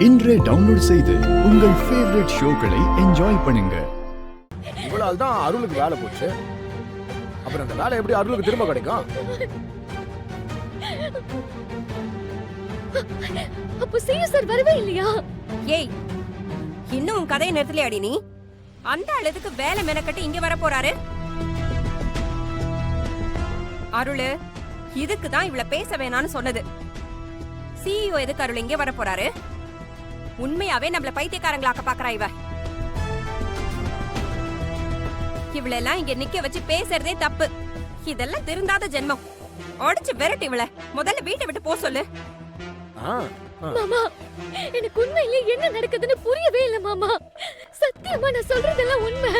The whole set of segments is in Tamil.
இன்றே டவுன்லோட் செய்து உங்கள் ஃபேவரட் ஷோக்களை என்ஜாய் பண்ணுங்க. இவ்வளவு தான் அருளுக்கு வேலை போச்சு. அப்புறம் அந்த வேலை எப்படி அருளுக்கு திரும்ப கிடைக்கும்? அப்ப சியு சார் வரவே இல்லையா? ஏய், இன்னும் உன் கதையை நிறுத்தலையாடி நீ? அந்த அளவுக்கு வேலை மெனக்கட்டு இங்க வர போறாரு அருளு. இதுக்கு தான் இவள பேச வேணான்னு சொன்னது. சிஇஓ எதுக்கு அருள் இங்க வர போறாரு? உண்மையாவே நம்மள பைத்தியக்காரங்களாக்க பாக்குறா இவ. இவளெல்லாம் இங்க நிக்க வச்சு பேசுறதே தப்பு. இதெல்லாம் திருந்தாத ஜென்மம். உடைச்சு விரட்டு இவள. முதல்ல வீட்டை விட்டு போ சொல்லு. மாமா, எனக்கு உண்மையிலே என்ன நடக்குதுன்னு புரியவே இல்ல மாமா. சத்தியமா நான் சொல்றதெல்லாம் உண்மை.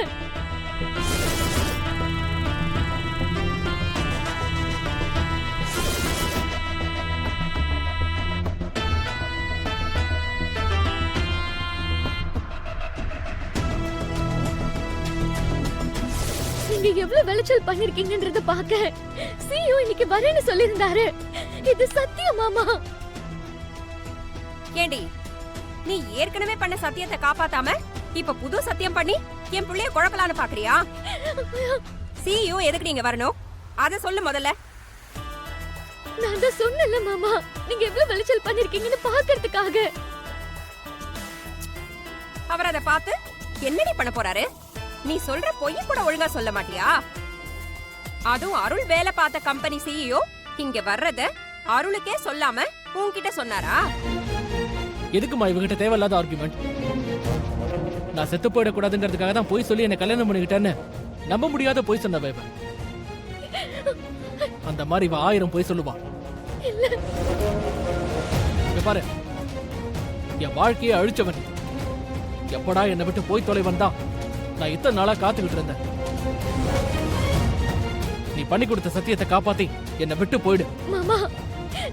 நீங்க எவ்வளவு விளைச்சல் பண்ணிருக்கீங்கன்றத பாக்க சிஇஓ இன்னைக்கு வரேன்னு சொல்லிருந்தாரு. இது சத்தியம் மாமா. ஏண்டி, நீ ஏற்கனவே பண்ண சத்தியத்தை காப்பாத்தாம இப்ப புது சத்தியம் பண்ணி என் புள்ளைய குழப்பலான்னு பாக்குறியா? சிஇஓ எதுக்கு நீங்க வரணும் அத சொல்லு முதல்ல. நான் தான் சொன்னல மாமா, நீங்க எவ்வளவு விளைச்சல் பண்ணிருக்கீங்கன்னு பாக்குறதுக்காக. அவர் அத பார்த்து என்னடி பண்ண போறாரு? நீ சொல்ற பொய் கூட ஒழுங்கா சொல்ல மாட்டியா? அதுவும் அருள் வேலை பார்த்த கம்பெனி சிஇஓ இங்க வர்றத அருளுக்கே சொல்லாம உன்கிட்ட சொன்னாரா? எதுக்குமா இவகிட்ட தேவையில்லாத ஆர்குமெண்ட்? நான் செத்து போயிடக்கூடாதுன்றதுக்காக தான் போய் சொல்லி என்ன கல்யாணம் பண்ணிக்கிட்டேன்னு நம்ப முடியாத போய் சொன்ன இவன். அந்த மாதிரி இவ 1000 போய் சொல்லுவான். பாரு, என் வாழ்க்கையை அழிச்சவன் எப்படா என்னை விட்டு போய் தொலைவன் தான் நான் இத்தனை நாளா காத்துக்கிட்டு இருந்தேன். நீ பண்ணி கொடுத்த சத்தியத்தை காப்பாத்தி என்னை விட்டு போயிடு. மாமா,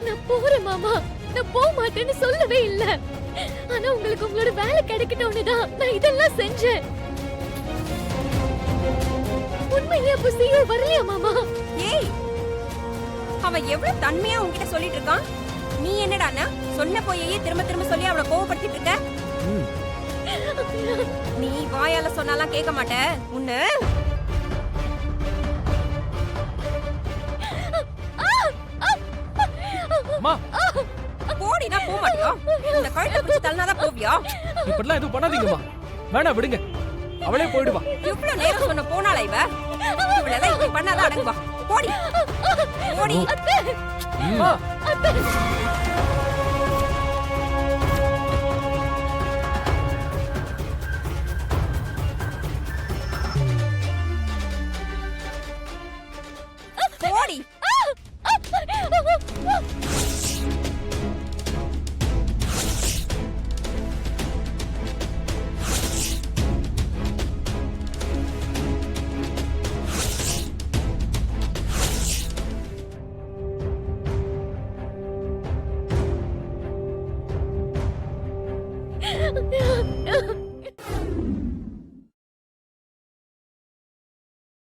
நான் போறேன் மாமா. நான் போக மாட்டேன்னு சொல்லவே இல்ல. ஆனா உங்களுக்கு உங்களோட வேலை கிடைக்கணும்னு தான் நான் இதெல்லாம் செஞ்சேன். உண்மையிலே அப்ப சிஇஓ வரலையா மாமா? ஏய், அவன் எவ்வளவு தன்மையா உன்கிட்ட சொல்லிட்டு இருக்கான். நீ என்னடான்னா சொன்ன போயே திரும்ப திரும்ப சொல்லி அவளை கோவப்படுத்திட்டு இருக்க. நீ வாயால சொன்னாலாம் கேட்க மாட்ட. உன்ன போடினா போக மாட்டியா? இந்த கழுத்தை பிடிச்சு தள்ளினாதான் போவியா? இப்படிலாம் எதுவும் பண்ணாதீங்கம்மா. வேணா விடுங்க, அவளே போயிடுவா. இவ்வளவு நேரம் சொன்ன போனாளா இவ? இவளெல்லாம் இப்படி பண்ணாதான் அடங்குவா. போடி போடி. போடி.